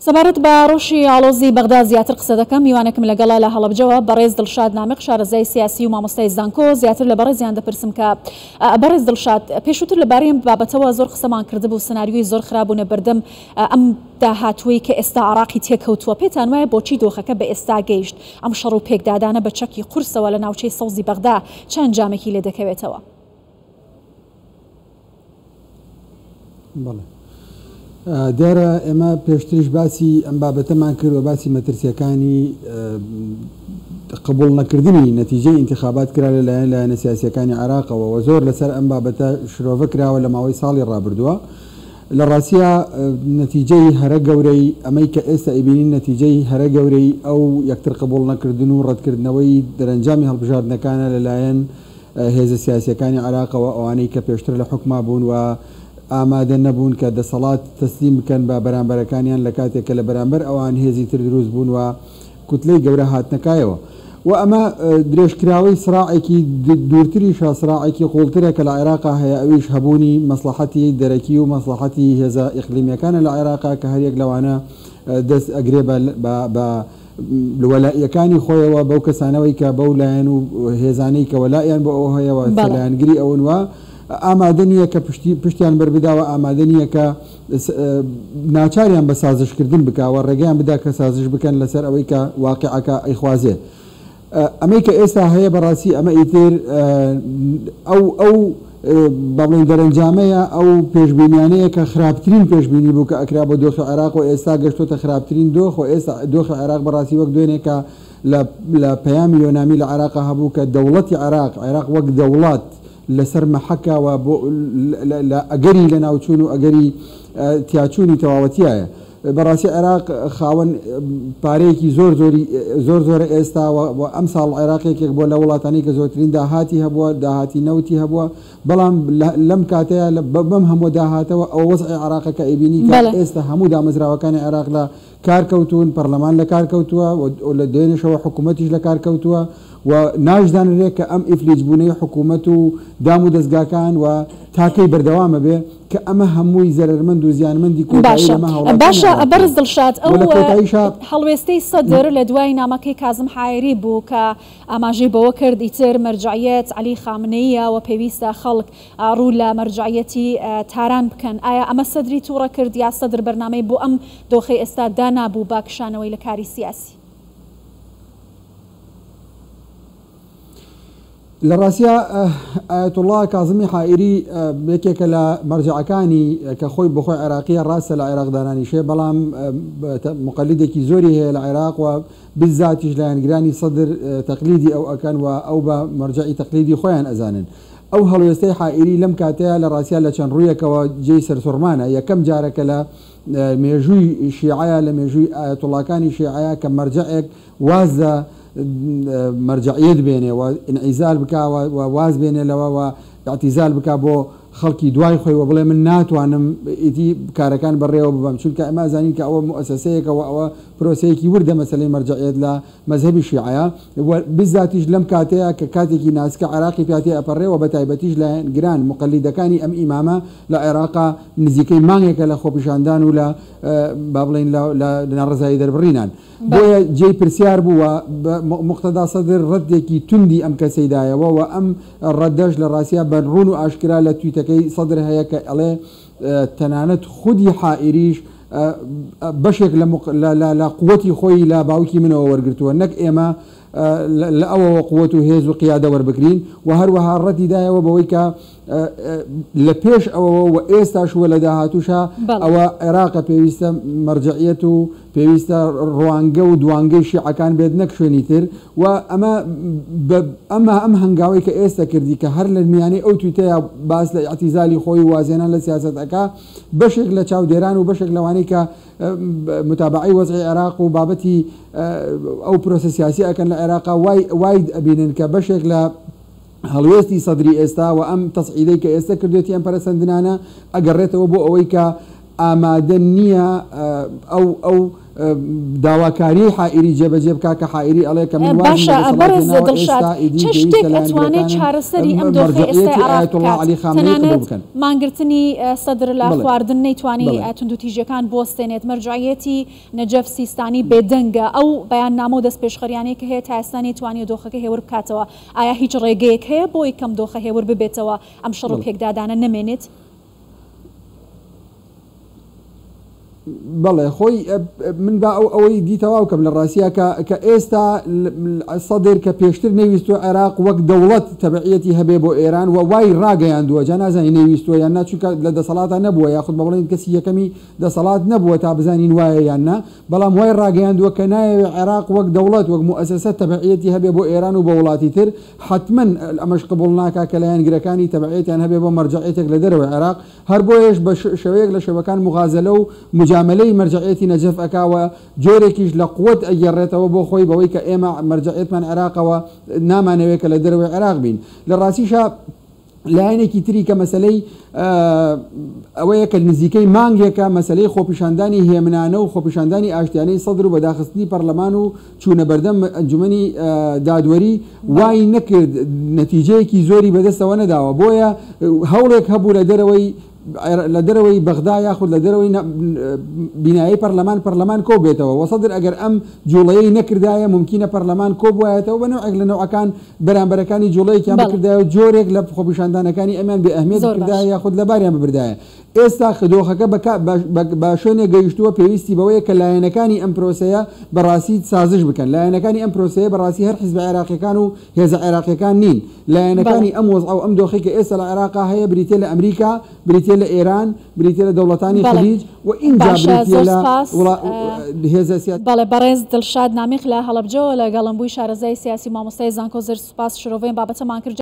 سەبارەت بە ڕۆژی ئاڵۆزی بەغدا زیاتر قسە دەکەم. میوانێکم لەگەڵا لە هەڵەبجەوە بەڕێز دڵشاد نامق شارەزای سیاسی و مامۆستای زانکۆ زیاتر لە بەڕێزیان دەپرسم کە بەڕێز دڵشاد پێشووتر لەبارەی ئەم بابەتەوە زۆر قسەمان کردبوو، سناریۆی زۆر خراپبوونە بەردەم ئەم داهاتووی کە ئێستا عراقی تێکەوتووە. پێتان وایە بۆچی دۆخەکە بە ئێستا گەیشت؟ ئەم شەڕ و پێکدادانە بە چەکی قورسەوە لە ناوچەی سەوزی بەغدا چەند جامێکی لێ دەکەوێتەوە؟ دیارە ئێمە پێشتریش باسی ئەم بابەتەمان کرد و باسی مەترسیەکانی قبول نەکردنی نەتیجەی انتخابات کرا لەلایەن لایەنە سیاسیەکانی عراقەوە و زۆر لەسەر ئەم بابەتە شرۆڤە کراوە لە ماوەی ساڵی ڕابردووە. لە ڕاستیە نەتیجەی هەرە گەورەی ئەمەی کە ئێستا ئیبینین نەتیجەی هەرە گەورەی ئەو یەکتر قبول نەکردن و ڕەتکردنەوەی دەرەنجامی هەڵبژاردنەکانە لەلایەن هێزە سیاسیەکانی عراقەوە، ئەوانەی کە پێشتر لە حکما بوون و ئامادە نەبوون کە دەسەڵات تەسلیم بکەن بە بەرامبەرەکانیان لە کاتێکە لە بەرامبەر ئەوان هێزی تر دروست بوون و کوتلەی گەورە هاتنەکایەوە. و ئەمە درێژکراوەی سراعێکی دوورتریشە، سراعێکی قوڵترە کە لە عێراقا هەیە، ئەویش هەبوونی مەسلحەتی دەرەکی و مەسلحەتی هێزە ئیقلیمیەکانە لە عێراقا کە هەریەک لەوانە دەست ئەگرێ بە وەلایەکانی خۆیەوە بەو کەسانەوەی کە بەو لایەن و هێزانەی کە وەلایەن بۆ ئەو هەیەەوە لایەنگری ئەوون وە ئامادە نییە کە پشتیان بەربداوە، ئامادە نییە کە ناچاریان بە سازشکردن بکەوە، ڕێگەیان بدا کە سازش بکەن لەسەر ئەوەی کە واقعەکە ئەیخوازێ. ئەمەی کە ئێستا هەیە بەڕاستی ئەمە ئیتر ئەو بەڵێن دەرەنجامەیە ئەو پێشبینیانەیە کە خراپترین پێشبینی بوو کە ئەکرا بۆ دۆخی عێراق و ئێستا گەشتۆتە خراپترین دۆخ و ئێستا دۆخی عێراق بەڕاستی وەک دوێنێکە لە پەیامی یۆنامی لە عێراقا هەبوو کە دەوڵەتی عێراق وەک دەوڵات لەسەر مەحەکەوە بۆ ئەگەری لە ناوچوون و ئەگەری تیاچوونی تەواوەتیایە. بەڕاستی عێراق خاوەن پارەیەکی زۆرە ئێستا و ئەم ساڵ عێراقێکێک بۆ لە وڵاتانی کە زۆرترین داهاتی هەبووە، داهاتی نەوتی هەبووە، بەڵام لەم کاتەیە بەم هەموو داهاتەوە ئەو وەزعی عێراقەکە ئیبینی کە ئێستا هەموو دامەزراوەکانی عێراق لە کارکەوتون، پەرلەمان لە کارکەوتووە و لە دوێنێشەوە حکوومەتیش لە کارکەوتووە و ناژدانرێت کە ئەم ئیفلیجبوونەی حکوومەت و دام و دەستگاکان و تاکەی بەردەوامە بێ کە ئەمە هەمووی زەرمەند و زیانمەندی باشە. بەرز دڵشاد ئەو هەڵوێستەی سەدر لە دوای نامەکەی کازم حایری بوو کە ئاماژەی بەوە کرد ئیتر مەرجعیەت عەلی خامنەییە و پێویستە خەڵک ڕوو لە مەرجعیەتی تاران بکەن. ئایا ئەمە سەدری تووڕە کرد یا سەدر بەرنامەی بۆ ئەم دۆخەی ئێستا دانابوو باکشانەوەی لە کاری سیاسی؟ لە ڕاستیە ئایەتوڵڵا کازمی حائیری یەکێکە لە مەرجعەکانی کە خۆی بەخۆی عێراقیە، ڕاستە لە عێراقدارانیشێ، بەڵام مقەلیدێکی زۆری هەیە لە عێراق و بزاتیش لایەنگرانی سەدر تەقلیدی ئەو ئەکەن و ئەو بە مەرجعی تەقلیدی خۆیان ئەزانن. ئەو هەڵوێستەی حائیری لەم کاتەیە لە ڕاستیە لە چەند ڕوویەکەوە جێی سەرسوڕمانە. یەکەم جارەکە لە مێژووی شیعەیە، لە مێژووی ئایەتوڵڵاکانی شیعەیە کە مەرجعێک وازە مەرجعیت بێنێ و ئینعیزال بکە و واز بێنێ لەوە و اعتیزال بکە بۆ خەڵکی دوای خۆی و بڵێ من ناتوانم ئیتی کارەکان بەڕێوە ببەم، چونکە ئەمە زانین کە ئەوە مؤسسەیەکەوە ئەوە پرۆسەیەکی وردە مەسەلەی مەرجعیت لە مەذهبی شیعەیە، بزاتیش لەم کاتەیە کە کاتێکی ناسکە عێراقی پیاتی ئەپەڕێەوە بە تایبەتیش لە گران مقەلیدەکانی ئەم ئیمامە لە عێراقا نزیکەی مانگێکە لە خۆپیشاندان و لە با بڵێن لە ناڕزایی دەربڕینان. بۆیە جێی پرسیار بووە مقتەدا سەدر ڕەتێکی توندی ئەم کەسەیدایەوە و ئەم ڕەدەش لە ڕاستیە بەڕوون و ئاشکرا لە تویتەکەی سەدر هەیە کە ئەڵێ تەنانەت خودی حائیریش بەشێک لە قووەتی خۆی لە باوکی منەوە وەرگرتووە، نەک ئێمە لە ئەوەوە قووەت و هێز و قیادە وەربگرین و هەروەها ڕەتی دایەوە بەوەی کە لە پێش ئەوە و ئێستاش وە لە داهاتووشە ئەوە عێراقە پێویستە مەرجعیەت و پێویستە ڕوانگە و دوانگەی شیعەکان بێت نەک شوێنی تر. و ئەم هەنگاوی کە ئێستا کردی کە هەر لە میانەی ئەو تویتەیە باس لە ئەتیزالی خۆی وازێنان لە سیاسەتەکە بەشێک لە چاودێران و بەشێک لەوانەی کە متابعی وەزعی عێراق و بابەتی ئەو پرۆسە سیاسی ئەکەن لە عێراقا وای ئەبینن کە بەشێک لە هەڵوێستی سەدری ئێستا و ئەم تەسعیدەی کە ئێستا کردوێتی ئەم پەرەسەندنانە ئەگەڕێتەوە بۆ ئەوەی کە ئامادە نییە ئەو داواکاری حائری جێبەجێ بکە کە حائری ئەڵێ کە من باشە بەڕێز دڵشاد چ شتێک ئەتوانێت چارەسەری ئەم دۆخی ئێستا عێراق بکات؟ تەنانەت مانگرتنی سەدر لە خواردن نەیتوانی توندوتیژەکان بۆستێنێت مەرجعیەتی نەجەف سیستانی بێدەنگە ئەو بەیاننامە و دەست پێشخەریانەی کە هەیە تا ئێستا نەیتوانی دۆخەکە هێور بکاتەوە ئایا هیچ ڕێگەیەک هەیە بۆی کەم دۆخە هێور ببێتەوە ئەم شەڕ و پێکدادانە نەمێنێت؟ بەڵێ خۆی من با ئەوەی دیتەوا بکەم لە ڕاستیە کە ئێستا سەدر کە پێشتر نەویستوە عێراق وەک دەوڵەت تەبعیەتی هەبێ بۆ ئێران و وای ڕاگەیاندووە جا نازانی نەویستوە یان ناچووکە لە دەسەڵاتە نەبووە یاخود بە بڵێن کەسی یەکەمی دەسەڵات نەبووە تا بزانین وایە یان نا بەڵام وای ڕاگەیاندووە کە نایەوێت عێراق وەک دەوڵەت وەک موئەسەسە تەبعیەتی هەبێ بۆ ئێران و بە وڵاتی تر حتمما ئەمەش قبوڵ ناکا کە لایەنگرەکانی تەبعیەتیان هەبێ بۆ مەرجعیەتێک لە دەرەوەی عێراق هەر بۆیەش بە شێوەیەک لە شێوەکان مغازەلە و مجاملەی مەرجعیەتی نەجەف ئەکاوە جۆرێکیش لە قووەت ئەگەڕێتەوە بۆ خۆی بەوەی کە ئێمە مەرجعیەتمان عێراقەوە نامانەوێت کە لە دەرەوەی عێراق بین لە ڕاستیشە لایەنێکی تری کە مەسلەی ئەوەیە کە نزیکەی مانگێکە مەسلەی خۆپیشاندانی هێمنانە و خۆپیشاندانی ئاشتیانەی سەدر و بەداخستنی پەرلەمان و چوونە بەردەم ئەنجومەنی دادوەری وای نەکرد نەتیجەیەکی زۆری بەدەستەوە نەداوە بۆیە هەوڵێک هەبوو لە دەرەوەی بەغدا یاخود لە دەرەوەی بینایی پەرلەمان کۆ بێتەوە وەسەدر ئەگەر ئەم جوڵەیەی نەکردایە ممکنە پەرلەمان کۆ بوایەتەوە بە نوعێک لە نەوعەکان بەرامبەرەکانی جوڵەیەکیان بکردایە جۆرێک لە خۆپیشاندانەکانی ئەمیان بێ ئەهمیەت بکردایە یاخود لەباریان ببردایە ئێستا خدۆخەکە بە شوێنێ گەیشتووە پێویستی بەوەیە کە لایەنەکانی ئەم پرۆسەیە بەڕاستی سازش بکەن لایەنەکانی ئەم پرۆسەیە بەڕاستی هەر حیزب عێراقیەکان و هێزە عێراقیەکان نین لایەنەکانی ئەم وەزع و ئەم دۆخی کە ئێستا لە عێراقا هەیە بریتێ لە ئەمریکا بریتێ لە ئێران بریتێ لە دەوڵەتانی خلیج و ئینجا بریتێ لە هێزە سیاسی. بەڵێ بەڕێز دڵشاد نامیق لە هەڵەبجەوە لەگەڵم بووی شارەزای سیاسی مامۆستای زانکۆ زەر سوپاس شرۆڤێن بابەتەمان کرد.